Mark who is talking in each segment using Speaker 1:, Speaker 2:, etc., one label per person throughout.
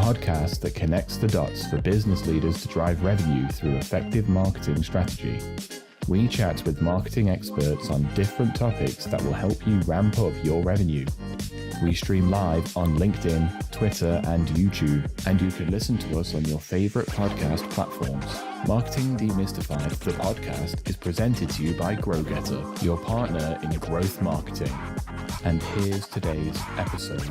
Speaker 1: podcast that connects the dots for business leaders to drive revenue through effective marketing strategy. We chat with marketing experts on different topics that will help you ramp up your revenue. We stream live on LinkedIn, Twitter, and YouTube, and you can listen to us on your favorite podcast platforms. Marketing Demystified, the podcast, is presented to you by GrowGetter, your partner in growth marketing. And here's today's episode.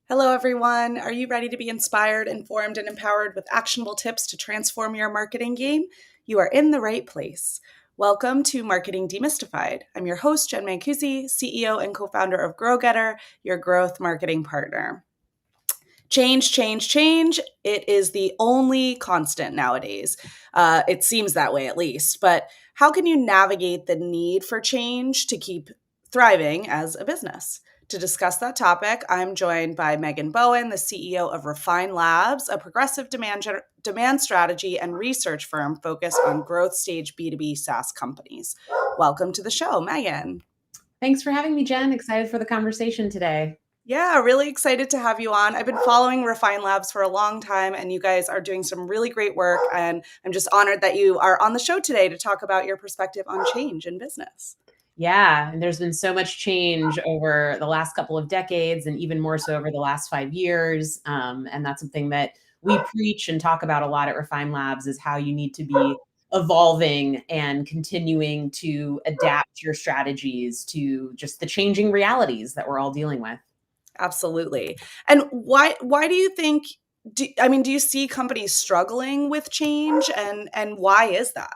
Speaker 2: Hello, everyone. Are you ready to be inspired, informed, and empowered with actionable tips to transform your marketing game? You are in the right place. Welcome to Marketing Demystified. I'm your host, Jenn Mancusi, CEO and co-founder of GrowGetter, your growth marketing partner. Change, change, change. It is the only constant nowadays. It seems that way, at least. But how can you navigate the need for change to keep thriving as a business? To discuss that topic, I'm joined by Megan Bowen, the CEO of Refine Labs, a progressive demand strategy and research firm focused on growth stage B2B SaaS companies. Welcome to the show, Megan.
Speaker 3: Thanks for having me, Jen. Excited for the conversation today.
Speaker 2: Yeah, really excited to have you on. I've been following Refine Labs for a long time, and you guys are doing some really great work. And I'm just honored that you are on the show today to talk about your perspective on change in business.
Speaker 3: Yeah, and there's been so much change over the last couple of decades and even more so over the last 5 years. And that's something that we preach and talk about a lot at Refine Labs is how you need to be evolving and continuing to adapt your strategies to just the changing realities that we're all dealing with.
Speaker 2: Absolutely. And why do you think, do you see companies struggling with change and why is that?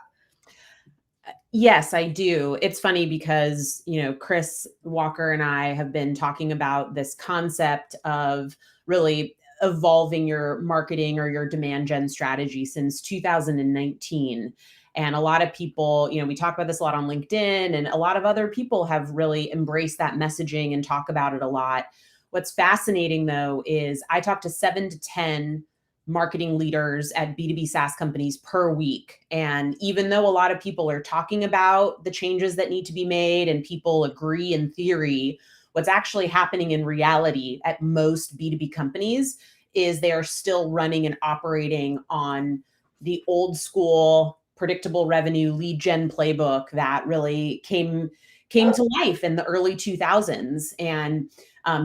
Speaker 3: Yes, I do. It's funny because, Chris Walker and I have been talking about this concept of really evolving your marketing or your demand gen strategy since 2019. And a lot of people, we talk about this a lot on LinkedIn, and a lot of other people have really embraced that messaging and talk about it a lot. What's fascinating, though, is I talk to 7 to 10 marketing leaders at B2B SaaS companies per week. And even though a lot of people are talking about the changes that need to be made and people agree in theory, what's actually happening in reality at most B2B companies is they are still running and operating on the old school predictable revenue lead gen playbook that really came to life in the early 2000s. And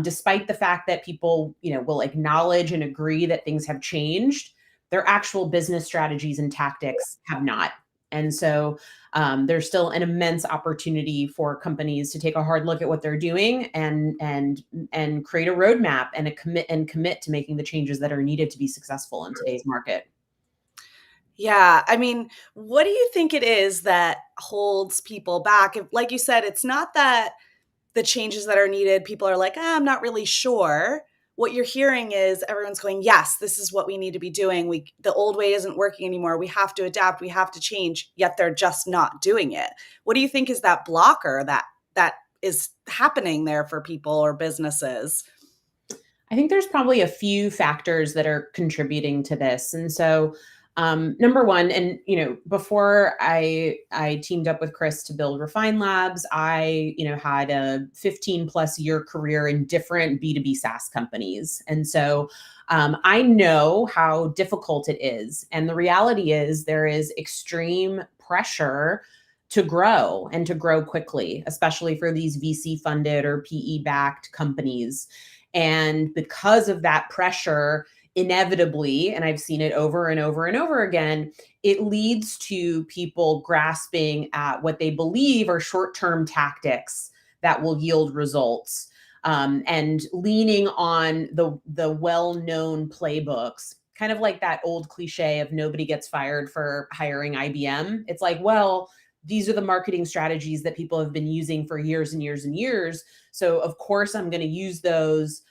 Speaker 3: despite the fact that people, will acknowledge and agree that things have changed, their actual business strategies and tactics have not. And so there's still an immense opportunity for companies to take a hard look at what they're doing and create a roadmap and commit to making the changes that are needed to be successful in today's market.
Speaker 2: Yeah. What do you think it is that holds people back? Like you said, it's not that the changes that are needed, people are like, I'm not really sure. What you're hearing is everyone's going, yes, this is what we need to be doing. The old way isn't working anymore. We have to adapt. We have to change, yet they're just not doing it. What do you think is that blocker that is happening there for people or businesses?
Speaker 3: I think there's probably a few factors that are contributing to this. And so number one, and before I teamed up with Chris to build Refine Labs, I had a 15 plus year career in different B2B SaaS companies, and so I know how difficult it is. And the reality is there is extreme pressure to grow and to grow quickly, especially for these VC funded or PE backed companies. And because of that pressure, inevitably, and I've seen it over and over and over again, it leads to people grasping at what they believe are short-term tactics that will yield results, and leaning on the well-known playbooks, kind of like that old cliche of nobody gets fired for hiring IBM. It's like, well, these are the marketing strategies that people have been using for years and years and years. So of course, I'm going to use those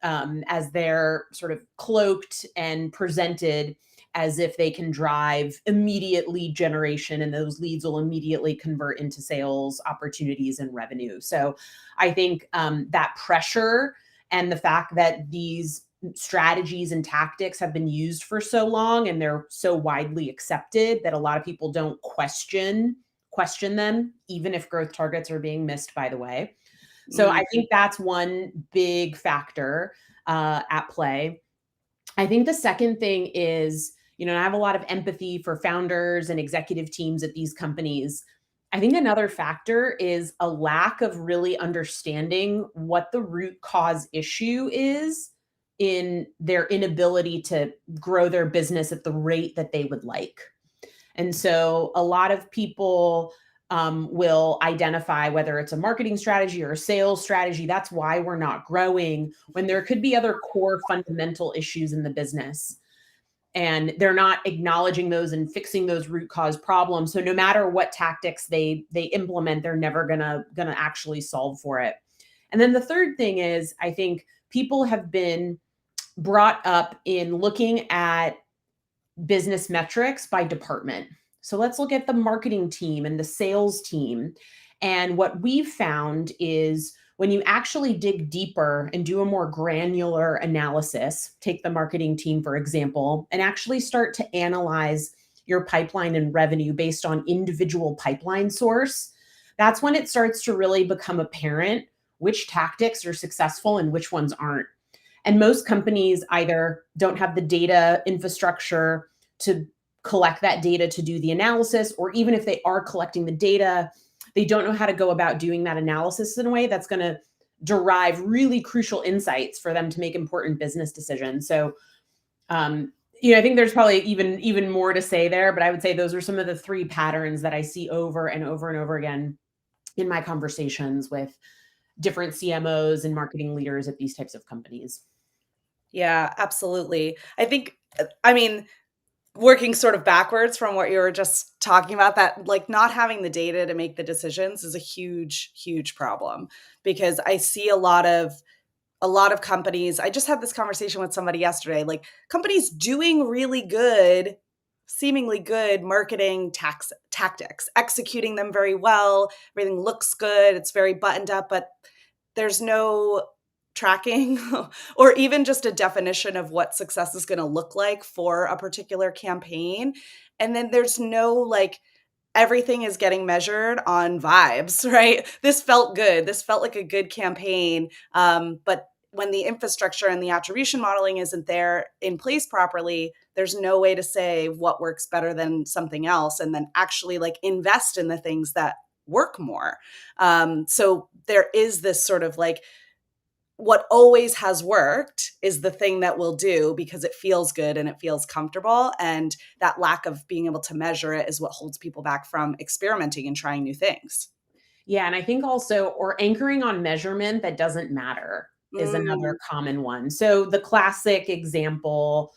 Speaker 3: as they're sort of cloaked and presented as if they can drive immediate lead generation, and those leads will immediately convert into sales opportunities and revenue. So I think that pressure and the fact that these strategies and tactics have been used for so long and they're so widely accepted that a lot of people don't question them, even if growth targets are being missed, by the way. So I think that's one big factor. at play. I think the second thing is, I have a lot of empathy for founders and executive teams at these companies. I think another factor is a lack of really understanding what the root cause issue is in their inability to grow their business at the rate that they would like. And so a lot of people will identify whether it's a marketing strategy or a sales strategy. That's why we're not growing, when there could be other core fundamental issues in the business. And they're not acknowledging those and fixing those root cause problems. So no matter what tactics they implement, they're never gonna actually solve for it. And then the third thing is, I think people have been brought up in looking at business metrics by department. So let's look at the marketing team and the sales team. And what we've found is, when you actually dig deeper and do a more granular analysis, take the marketing team, for example, and actually start to analyze your pipeline and revenue based on individual pipeline source, that's when it starts to really become apparent which tactics are successful and which ones aren't. And most companies either don't have the data infrastructure to collect that data to do the analysis, or even if they are collecting the data, they don't know how to go about doing that analysis in a way that's going to derive really crucial insights for them to make important business decisions. So, I think there's probably even more to say there, but I would say those are some of the three patterns that I see over and over and over again in my conversations with different CMOs and marketing leaders at these types of companies.
Speaker 2: Yeah, absolutely. I mean, working sort of backwards from what you were just talking about, that like not having the data to make the decisions is a huge, huge problem, because I see a lot of companies. I just had this conversation with somebody yesterday, like companies doing really good, seemingly good marketing tactics, executing them very well. Everything looks good. It's very buttoned up, but there's no tracking or even just a definition of what success is going to look like for a particular campaign. And then there's no like, everything is getting measured on vibes, right? This felt good. This felt like a good campaign. But when the infrastructure and the attribution modeling isn't there in place properly, there's no way to say what works better than something else, and then actually like invest in the things that work more. So there is this sort of like, what always has worked is the thing that we'll do because it feels good and it feels comfortable. And that lack of being able to measure it is what holds people back from experimenting and trying new things.
Speaker 3: Yeah. And I think also, or anchoring on measurement that doesn't matter is another common one. So the classic example,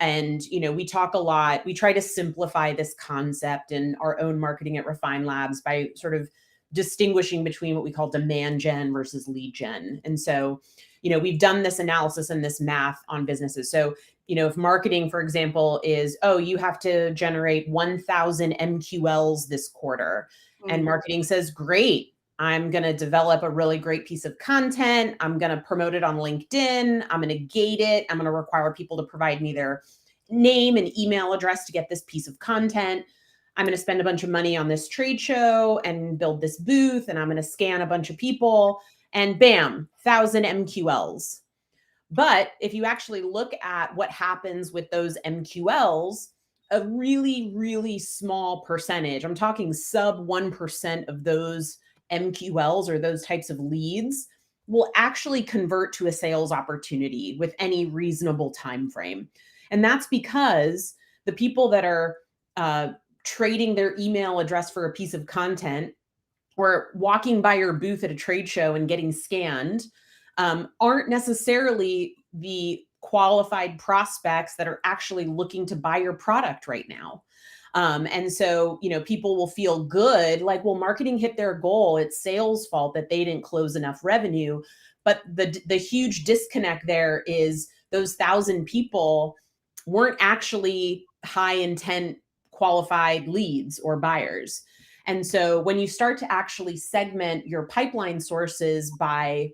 Speaker 3: and we talk a lot, we try to simplify this concept in our own marketing at Refine Labs by sort of distinguishing between what we call demand gen versus lead gen. And so, we've done this analysis and this math on businesses. So, if marketing, for example, is, oh, you have to generate 1,000 MQLs this quarter, and marketing says, great, I'm going to develop a really great piece of content. I'm going to promote it on LinkedIn. I'm going to gate it. I'm going to require people to provide me their name and email address to get this piece of content. I'm going to spend a bunch of money on this trade show and build this booth, and I'm going to scan a bunch of people, and bam, 1,000 MQLs. But if you actually look at what happens with those MQLs, a really, really small percentage, I'm talking sub 1% of those MQLs or those types of leads will actually convert to a sales opportunity with any reasonable time frame. And that's because the people that are trading their email address for a piece of content or walking by your booth at a trade show and getting scanned aren't necessarily the qualified prospects that are actually looking to buy your product right now. And so, people will feel good, like, well, marketing hit their goal. It's sales' fault that they didn't close enough revenue. But the huge disconnect there is those 1,000 people weren't actually high intent qualified leads or buyers. And so when you start to actually segment your pipeline sources by,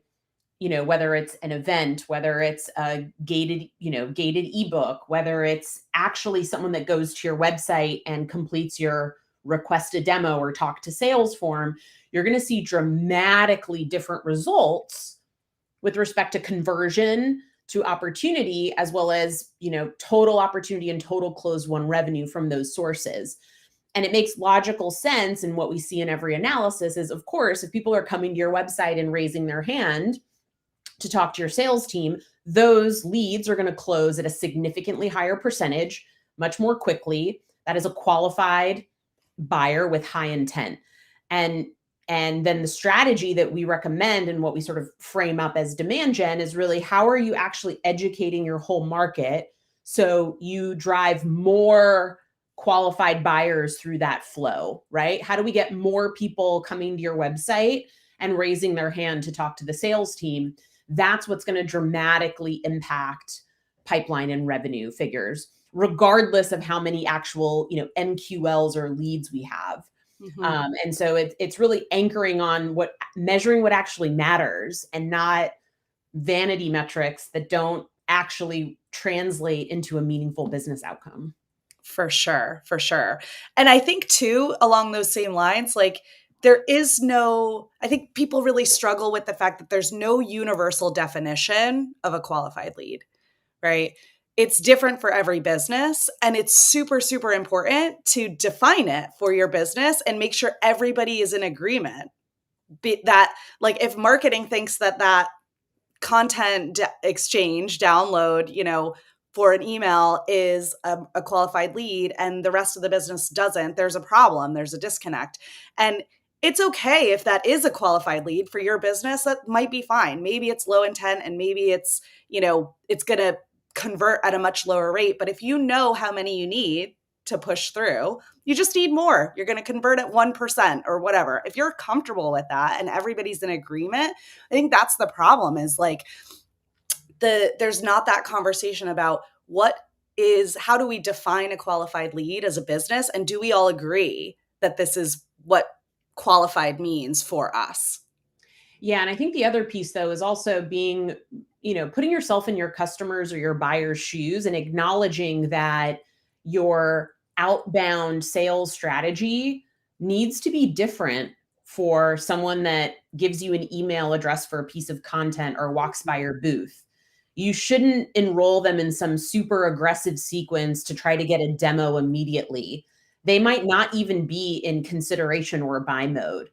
Speaker 3: whether it's an event, whether it's a gated ebook, whether it's actually someone that goes to your website and completes your request a demo or talk to sales form, you're going to see dramatically different results with respect to conversion, to opportunity, as well as, total opportunity and total closed won revenue from those sources. And it makes logical sense. And what we see in every analysis is, of course, if people are coming to your website and raising their hand to talk to your sales team, those leads are going to close at a significantly higher percentage, much more quickly. That is a qualified buyer with high intent. And then the strategy that we recommend and what we sort of frame up as demand gen is really, how are you actually educating your whole market so you drive more qualified buyers through that flow, right? How do we get more people coming to your website and raising their hand to talk to the sales team? That's what's going to dramatically impact pipeline and revenue figures, regardless of how many actual, MQLs or leads we have.
Speaker 2: Mm-hmm.
Speaker 3: And so it's really anchoring on measuring what actually matters, and not vanity metrics that don't actually translate into a meaningful business outcome.
Speaker 2: For sure. For sure. And I think too, along those same lines, like I think people really struggle with the fact that there's no universal definition of a qualified lead, right? It's different for every business, and it's super, super important to define it for your business and make sure everybody is in agreement. That, like, if marketing thinks that content exchange download, for an email is a qualified lead and the rest of the business doesn't, there's a problem, there's a disconnect. And it's okay if that is a qualified lead for your business. That might be fine. Maybe it's low intent and maybe it's, it's going to convert at a much lower rate. But if you know how many you need to push through, you just need more. You're going to convert at 1% or whatever. If you're comfortable with that and everybody's in agreement, I think that's the problem, is like there's not that conversation about how do we define a qualified lead as a business? And do we all agree that this is what qualified means for us?
Speaker 3: Yeah. And I think the other piece, though, is also being, putting yourself in your customers or your buyer's shoes and acknowledging that your outbound sales strategy needs to be different for someone that gives you an email address for a piece of content or walks by your booth. You shouldn't enroll them in some super aggressive sequence to try to get a demo immediately. They might not even be in consideration or buy mode.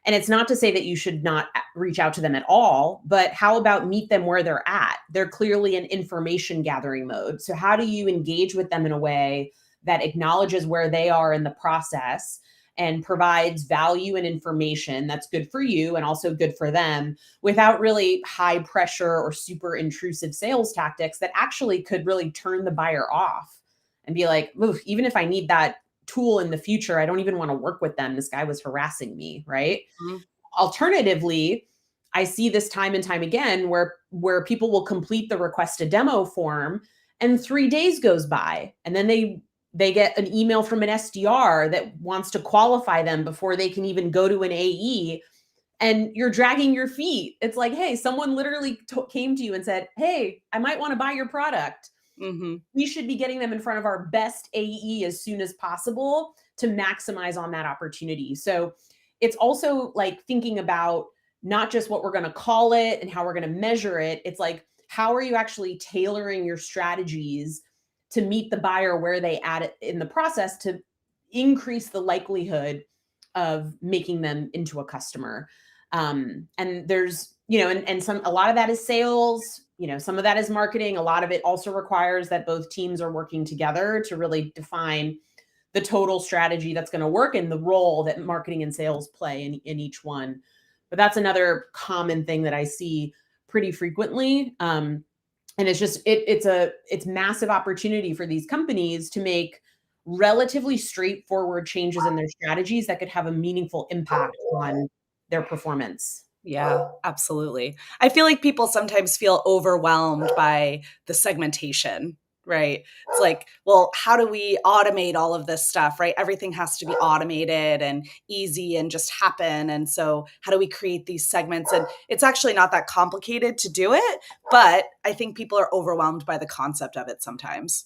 Speaker 3: And it's not to say that you should not reach out to them at all, but how about meet them where they're at? They're clearly in information gathering mode. So how do you engage with them in a way that acknowledges where they are in the process and provides value and information that's good for you and also good for them, without really high pressure or super intrusive sales tactics that actually could really turn the buyer off and be like, oof, even if I need that tool in the future, I don't even want to work with them. This guy was harassing me, right?
Speaker 2: Mm-hmm.
Speaker 3: Alternatively, I see this time and time again where people will complete the request a demo form and 3 days goes by, and then they get an email from an SDR that wants to qualify them before they can even go to an AE, and you're dragging your feet. It's like, hey, someone literally came to you and said, hey, I might want to buy your product.
Speaker 2: Mm-hmm.
Speaker 3: We should be getting them in front of our best AE as soon as possible to maximize on that opportunity. So it's also like thinking about not just what we're going to call it and how we're going to measure it. It's like, how are you actually tailoring your strategies to meet the buyer where they at it in the process to increase the likelihood of making them into a customer. And there's, and a lot of that is sales, some of that is marketing. A lot of it also requires that both teams are working together to really define the total strategy that's going to work and the role that marketing and sales play in each one. But that's another common thing that I see pretty frequently. And it's just, it's massive opportunity for these companies to make relatively straightforward changes in their strategies that could have a meaningful impact on their performance.
Speaker 2: Yeah, absolutely. I feel like people sometimes feel overwhelmed by the segmentation, right? It's like, well, how do we automate all of this stuff, right? Everything has to be automated and easy and just happen. And so how do we create these segments? And it's actually not that complicated to do it, but I think people are overwhelmed by the concept of it sometimes.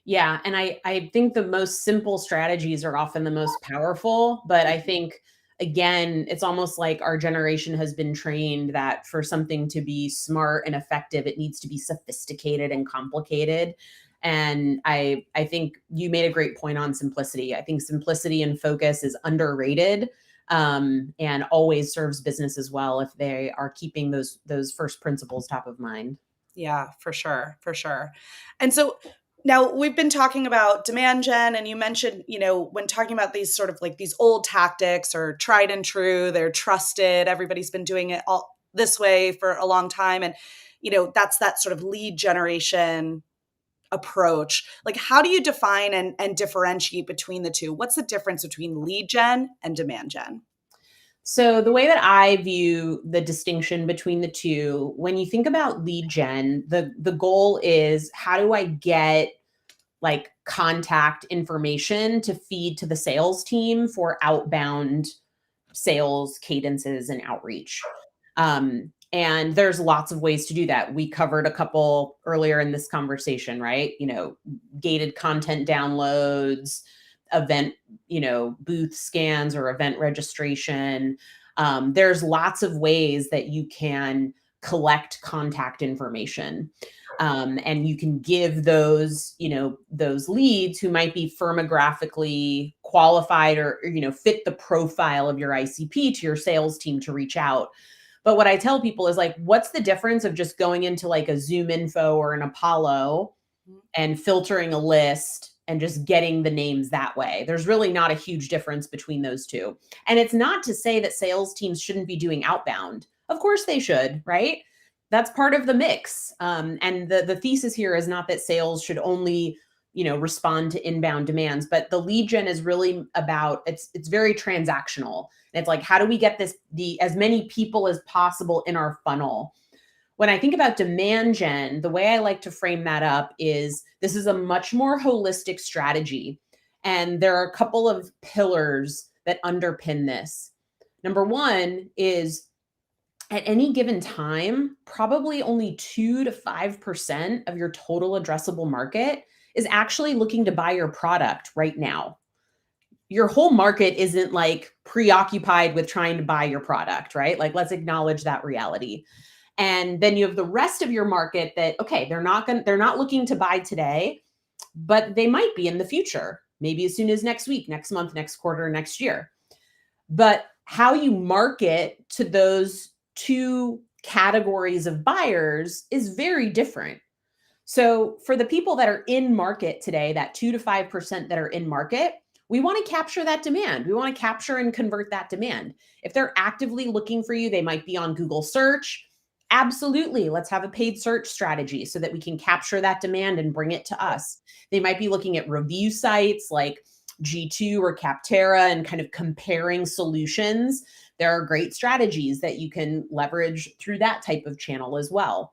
Speaker 3: Yeah. And I think the most simple strategies are often the most powerful, but I think again, it's almost like our generation has been trained that for something to be smart and effective, it needs to be sophisticated and complicated. And I think you made a great point on simplicity. I think simplicity and focus is underrated, and always serves businesses well if they are keeping those first principles top of mind.
Speaker 2: Yeah, for sure. For sure. And so now we've been talking about demand gen, and you mentioned, when talking about these sort of like these old tactics or tried and true, they're trusted, everybody's been doing it all this way for a long time. And, that's that sort of lead generation approach. Like, how do you define and differentiate between the two? What's the difference between lead gen and demand gen?
Speaker 3: So the way that I view the distinction between the two, when you think about lead gen, the goal is, how do I get like contact information to feed to the sales team for outbound sales cadences and outreach? And there's lots of ways to do that. We covered a couple earlier in this conversation, right? Gated content downloads, event, booth scans or event registration. There's lots of ways that you can collect contact information. And you can give those leads who might be firmographically qualified or fit the profile of your ICP to your sales team to reach out. But what I tell people is, like, what's the difference of just going into like a Zoom Info or an Apollo and filtering a list and just getting the names that way? There's really not a huge difference between those two. And it's not to say that sales teams shouldn't be doing outbound. Of course they should, right? That's part of the mix. And the thesis here is not that sales should only, respond to inbound demands, but the lead gen is really about, it's very transactional. And it's like, how do we get as many people as possible in our funnel? When I think about demand gen, the way I like to frame that up is, this is a much more holistic strategy. And there are a couple of pillars that underpin this. Number one is, at any given time, probably only 2 to 5% of your total addressable market is actually looking to buy your product right now. Your whole market isn't like preoccupied with trying to buy your product, right? Like, let's acknowledge that reality. And then you have the rest of your market that, okay, they're not looking to buy today, but they might be in the future, maybe as soon as next week, next month, next quarter, next year. But how you market to those two categories of buyers is very different. So for the people that are in market today, that 2 to 5% that are in market, we want to capture that demand. We want to capture and convert that demand. If they're actively looking for you, they might be on Google search. Absolutely. Let's have a paid search strategy so that we can capture that demand and bring it to us. They might be looking at review sites like G2 or Capterra and kind of comparing solutions. There are great strategies that you can leverage through that type of channel as well.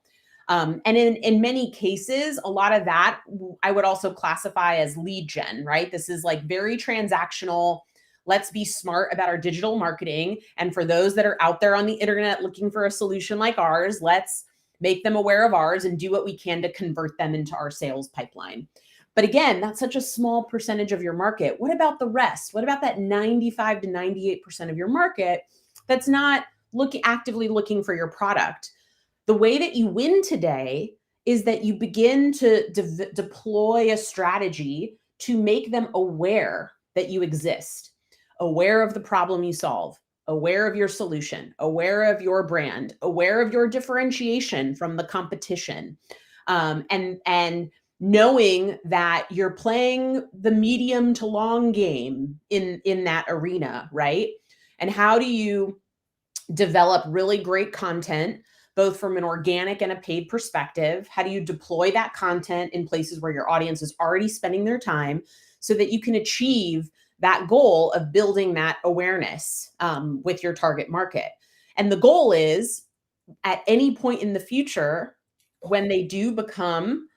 Speaker 3: And in many cases, a lot of that I would also classify as lead gen, right? This is like very transactional. Let's be smart about our digital marketing. And for those that are out there on the internet looking for a solution like ours, let's make them aware of ours and do what we can to convert them into our sales pipeline. But again, that's such a small percentage of your market. What about the rest? What about that 95 to 98% of your market that's not actively looking for your product? The way that you win today is that you begin to deploy a strategy to make them aware that you exist, aware of the problem you solve, aware of your solution, aware of your brand, aware of your differentiation from the competition, and knowing that you're playing the medium to long game in that arena, right? And how do you develop really great content, both from an organic and a paid perspective? How do you deploy that content in places where your audience is already spending their time so that you can achieve that goal of building that awareness with your target market? And the goal is, at any point in the future, when they do become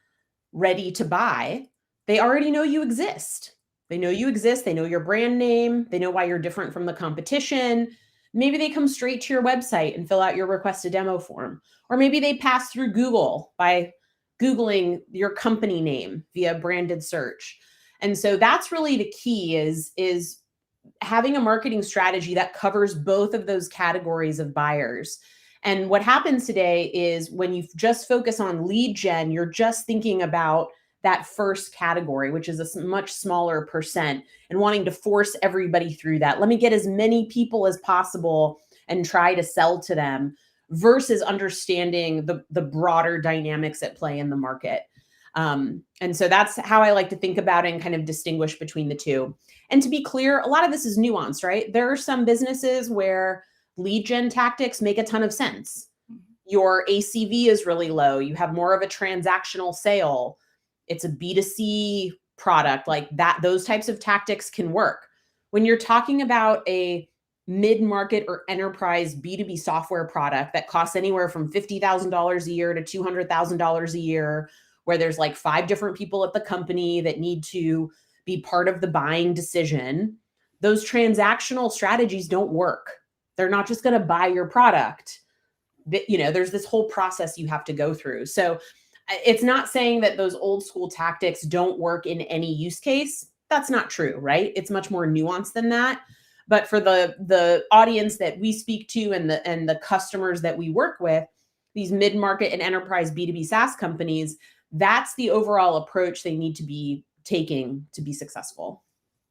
Speaker 3: ready to buy, they already know you exist. They know you exist. They know your brand name. They know why you're different from the competition. Maybe they come straight to your website and fill out your request a demo form. Or maybe they pass through Google by Googling your company name via branded search. And so that's really the key is having a marketing strategy that covers both of those categories of buyers. And what happens today is when you just focus on lead gen, you're just thinking about that first category, which is a much smaller percent, and wanting to force everybody through that. Let me get as many people as possible and try to sell to them, versus understanding the broader dynamics at play in the market. And so that's how I like to think about it and kind of distinguish between the two. And to be clear, a lot of this is nuanced, right? There are some businesses where lead gen tactics make a ton of sense. Your ACV is really low. You have more of a transactional sale. It's a B2C product like that. Those types of tactics can work. When you're talking about a mid-market or enterprise B2B software product that costs anywhere from $50,000 a year to $200,000 a year, where there's like 5 different people at the company that need to be part of the buying decision, those transactional strategies don't work. They're not just going to buy your product. There's this whole process you have to go through. So it's not saying that those old school tactics don't work in any use case. That's not true, right? It's much more nuanced than that. But for the audience that we speak to and the customers that we work with, these mid-market and enterprise B2B SaaS companies, that's the overall approach they need to be taking to be successful.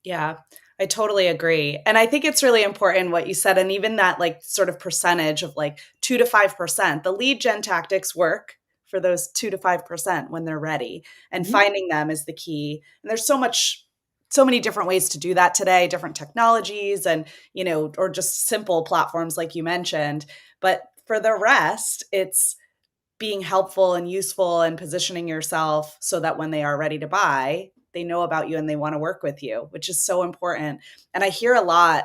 Speaker 2: Yeah, I totally agree. And I think it's really important what you said. And even that like sort of percentage of like 2 to 5%, the lead gen tactics work for those 2 to 5% when they're ready, and finding them is the key. And there's so many different ways to do that today, different technologies and, or just simple platforms like you mentioned. But for the rest, it's being helpful and useful and positioning yourself so that when they are ready to buy, they know about you and they want to work with you, which is so important. And I hear a lot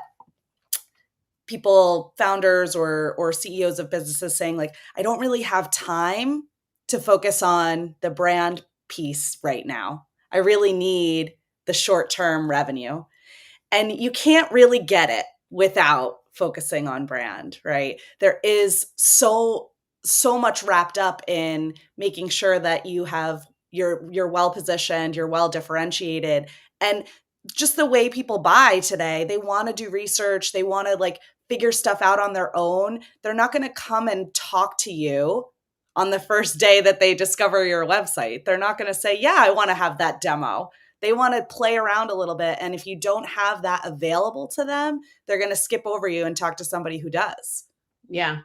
Speaker 2: people, founders or CEOs of businesses saying like, I don't really have time to focus on the brand piece right now. I really need the short-term revenue. And you can't really get it without focusing on brand, right? There is so much wrapped up in making sure that you're well positioned, you're well differentiated. And just the way people buy today, they want to do research, they want to like figure stuff out on their own. They're not going to come and talk to you on the first day that they discover your website. They're not going to say, "Yeah, I want to have that demo." They want to play around a little bit. And if you don't have that available to them, they're going to skip over you and talk to somebody who does.
Speaker 3: Yeah.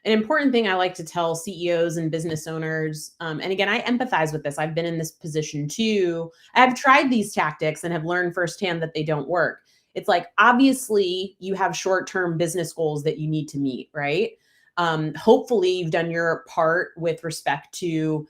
Speaker 3: An important thing I like to tell CEOs and business owners, and again, I empathize with this. I've been in this position too. I've tried these tactics and have learned firsthand that they don't work. It's like, obviously, you have short-term business goals that you need to meet, right? Hopefully, you've done your part with respect to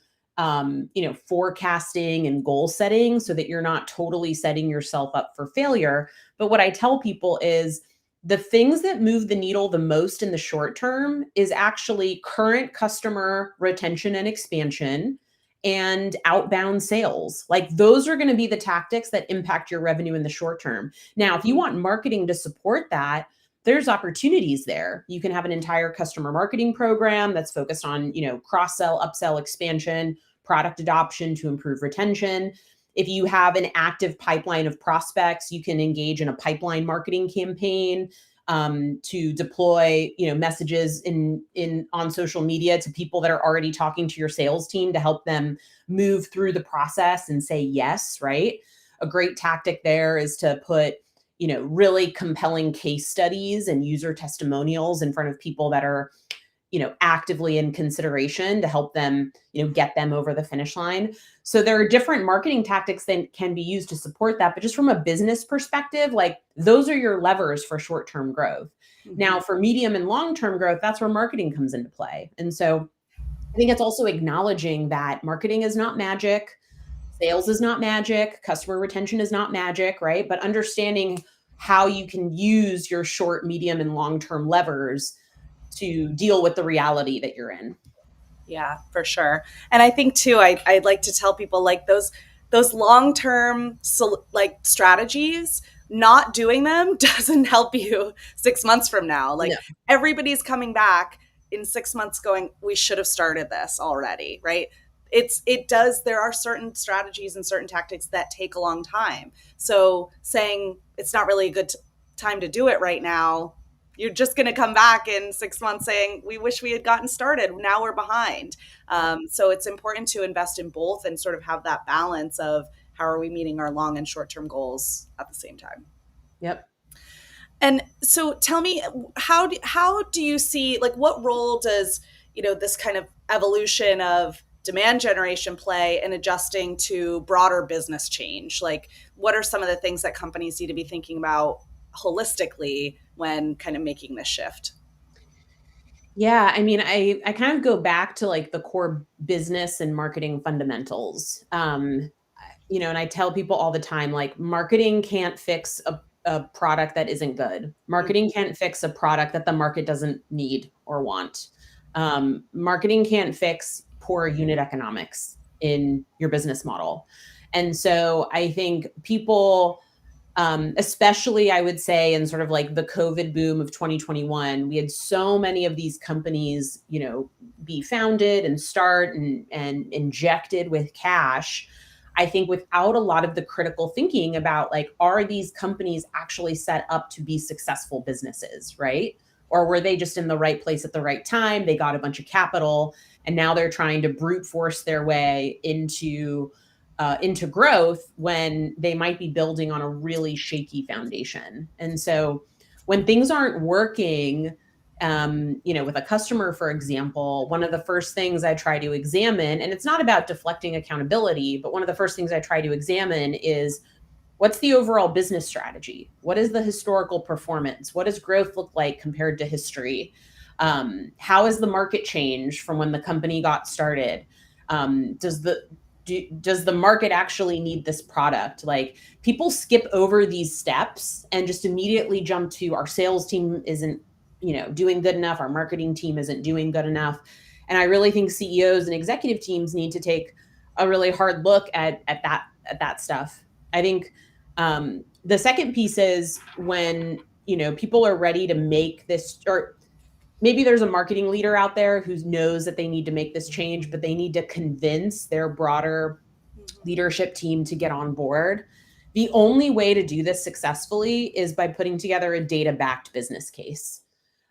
Speaker 3: forecasting and goal setting so that you're not totally setting yourself up for failure. But what I tell people is the things that move the needle the most in the short term is actually current customer retention and expansion and outbound sales. Like those are going to be the tactics that impact your revenue in the short term. Now, if you want marketing to support that, there's opportunities there. You can have an entire customer marketing program that's focused on, cross-sell, upsell, expansion, product adoption to improve retention. If you have an active pipeline of prospects, you can engage in a pipeline marketing campaign to deploy, messages on social media to people that are already talking to your sales team to help them move through the process and say yes, right? A great tactic there is to put, really compelling case studies and user testimonials in front of people that are actively in consideration to help them, get them over the finish line. So there are different marketing tactics that can be used to support that. But just from a business perspective, like those are your levers for short-term growth. Mm-hmm. Now, for medium and long-term growth, that's where marketing comes into play. And so I think it's also acknowledging that marketing is not magic. Sales is not magic. Customer retention is not magic, right? But understanding how you can use your short, medium, and long-term levers to deal with the reality that you're in.
Speaker 2: Yeah, for sure. And I think too, I'd like to tell people like those long-term strategies, not doing them doesn't help you 6 months from now. Like everybody's coming back in 6 months going, we should have started this already, right? There are certain strategies and certain tactics that take a long time. So saying it's not really a good time to do it right now, you're just going to come back in 6 months saying, we wish we had gotten started. Now we're behind. So it's important to invest in both and sort of have that balance of how are we meeting our long and short-term goals at the same time.
Speaker 3: Yep.
Speaker 2: And so tell me, how do you see, like, what role does, this kind of evolution of demand generation play in adjusting to broader business change? Like, what are some of the things that companies need to be thinking about holistically when kind of making this shift?
Speaker 3: Yeah, I mean, I kind of go back to like the core business and marketing fundamentals. And I tell people all the time, like, marketing can't fix a product that isn't good. Marketing can't fix a product that the market doesn't need or want. Marketing can't fix poor unit economics in your business model. And so I think people, especially I would say in sort of like the COVID boom of 2021, we had so many of these companies, be founded and start and injected with cash. I think without a lot of the critical thinking about, like, are these companies actually set up to be successful businesses, right? Or were they just in the right place at the right time? They got a bunch of capital and now they're trying to brute force their way into growth when they might be building on a really shaky foundation. And so when things aren't working, with a customer, for example, one of the first things I try to examine, and it's not about deflecting accountability, but one of the first things I try to examine is, what's the overall business strategy? What is the historical performance? What does growth look like compared to history? How has the market changed from when the company got started? Does the market actually need this product? Like, people skip over these steps and just immediately jump to, our sales team isn't doing good enough, our marketing team isn't doing good enough. And I really think CEOs and executive teams need to take a really hard look at that stuff. I think the second piece is when people are ready to make this, or maybe there's a marketing leader out there who knows that they need to make this change, but they need to convince their broader leadership team to get on board. The only way to do this successfully is by putting together a data-backed business case.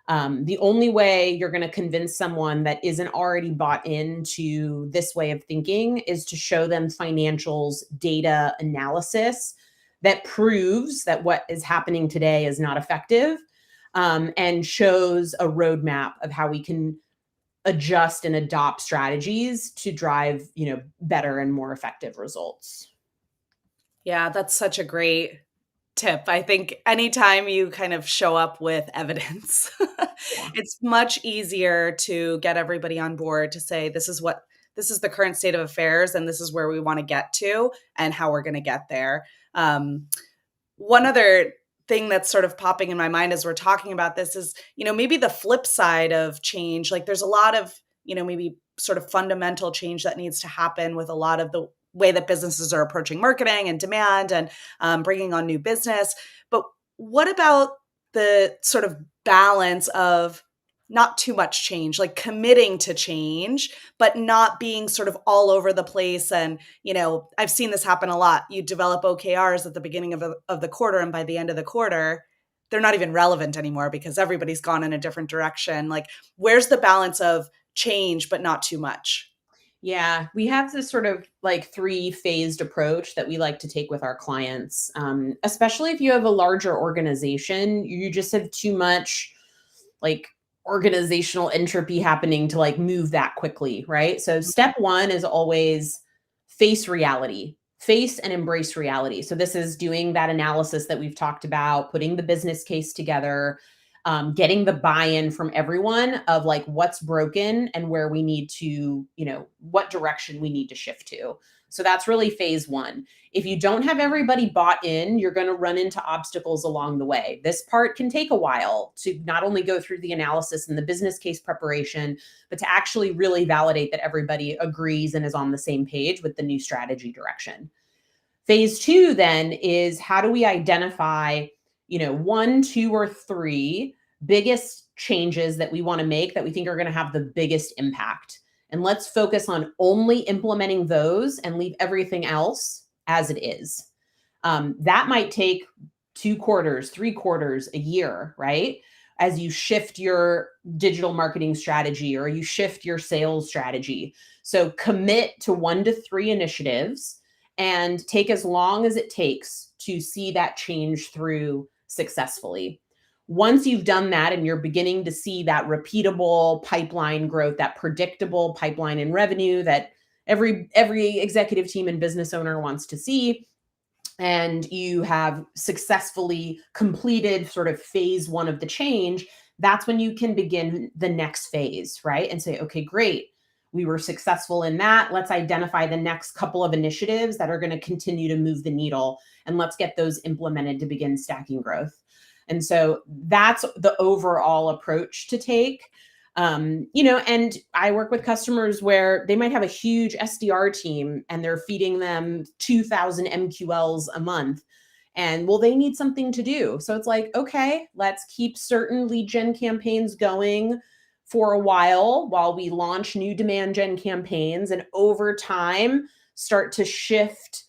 Speaker 3: The only way you're going to convince someone that isn't already bought into this way of thinking is to show them financials, data analysis that proves that what is happening today is not effective, and shows a roadmap of how we can adjust and adopt strategies to drive, better and more effective results.
Speaker 2: Yeah, that's such a great tip. I think anytime you kind of show up with evidence, it's much easier to get everybody on board to say, this is the current state of affairs, and this is where we want to get to and how we're going to get there. One other thing that's sort of popping in my mind as we're talking about this is, maybe the flip side of change. Like, there's a lot of, maybe sort of fundamental change that needs to happen with a lot of the way that businesses are approaching marketing and demand and bringing on new business. But what about the sort of balance of not too much change, like committing to change, but not being sort of all over the place? And, I've seen this happen a lot. You develop OKRs at the beginning of the quarter, and by the end of the quarter, they're not even relevant anymore because everybody's gone in a different direction. Like, where's the balance of change, but not too much?
Speaker 3: Yeah, we have this sort of like 3-phased approach that we like to take with our clients. Especially if you have a larger organization, you just have too much like organizational entropy happening to like move that quickly, right? So step one is always face reality, face and embrace reality. So this is doing that analysis that we've talked about, putting the business case together, getting the buy-in from everyone of like what's broken and where we need to, what direction we need to shift to. So that's really phase one. If you don't have everybody bought in, you're going to run into obstacles along the way. This part can take a while to not only go through the analysis and the business case preparation, but to actually really validate that everybody agrees and is on the same page with the new strategy direction. Phase two then is, how do we identify, 1, 2, or 3 biggest changes that we want to make that we think are going to have the biggest impact. And let's focus on only implementing those and leave everything else as it is. That might take 2 quarters, 3 quarters, a year, right? As you shift your digital marketing strategy or you shift your sales strategy. So commit to 1 to 3 initiatives and take as long as it takes to see that change through successfully. Once you've done that and you're beginning to see that repeatable pipeline growth, that predictable pipeline in revenue that every executive team and business owner wants to see, and you have successfully completed sort of phase 1 of the change, that's when you can begin the next phase, right? And say, okay, great. We were successful in that. Let's identify the next couple of initiatives that are going to continue to move the needle, and let's get those implemented to begin stacking growth. And so that's the overall approach to take. And I work with customers where they might have a huge SDR team and they're feeding them 2,000 MQLs a month. And well, they need something to do. So it's like, okay, let's keep certain lead gen campaigns going for a while we launch new demand gen campaigns, and over time start to shift,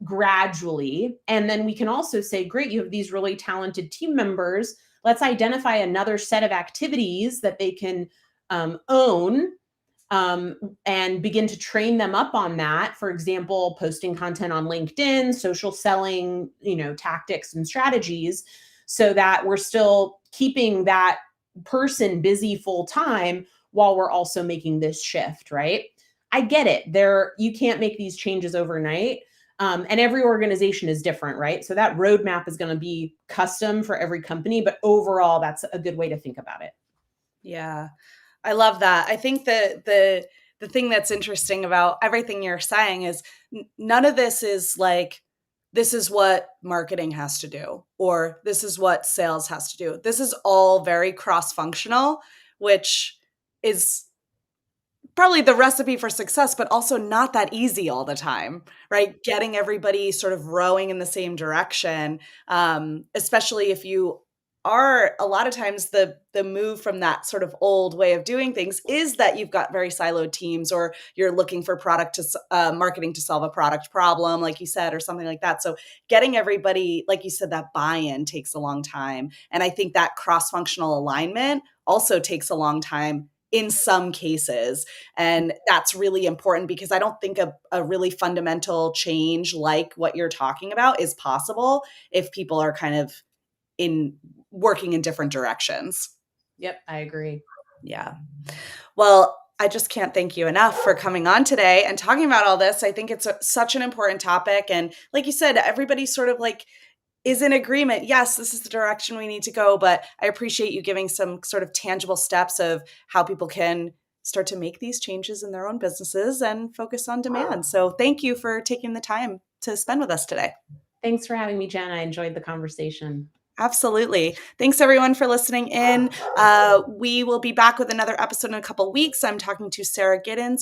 Speaker 3: gradually. And then we can also say, great, you have these really talented team members. Let's identify another set of activities that they can own and begin to train them up on that. For example, posting content on LinkedIn, social selling, tactics and strategies, so that we're still keeping that person busy full time while we're also making this shift, right? I get it. You can't make these changes overnight. And every organization is different, right? So that roadmap is going to be custom for every company, but overall, that's a good way to think about it.
Speaker 2: Yeah, I love that. I think that the thing that's interesting about everything you're saying is none of this is like, this is what marketing has to do, or this is what sales has to do. This is all very cross-functional, which is probably the recipe for success, but also not that easy all the time, right? Getting everybody sort of rowing in the same direction, especially if you are, a lot of times the move from that sort of old way of doing things is that you've got very siloed teams, or you're looking for marketing to solve a product problem, like you said, or something like that. So getting everybody, like you said, that buy-in takes a long time. And I think that cross-functional alignment also takes a long time in some cases. And that's really important, because I don't think a really fundamental change like what you're talking about is possible if people are kind of working in different directions.
Speaker 3: Yep, I agree.
Speaker 2: Yeah. Well, I just can't thank you enough for coming on today and talking about all this. I think it's such an important topic. And like you said, everybody sort of like is in agreement. Yes, this is the direction we need to go. But I appreciate you giving some sort of tangible steps of how people can start to make these changes in their own businesses and focus on demand. So thank you for taking the time to spend with us today.
Speaker 3: Thanks for having me, Jen. I enjoyed the conversation.
Speaker 2: Absolutely. Thanks everyone for listening in. We will be back with another episode in a couple weeks. I'm talking to Sarah Giddens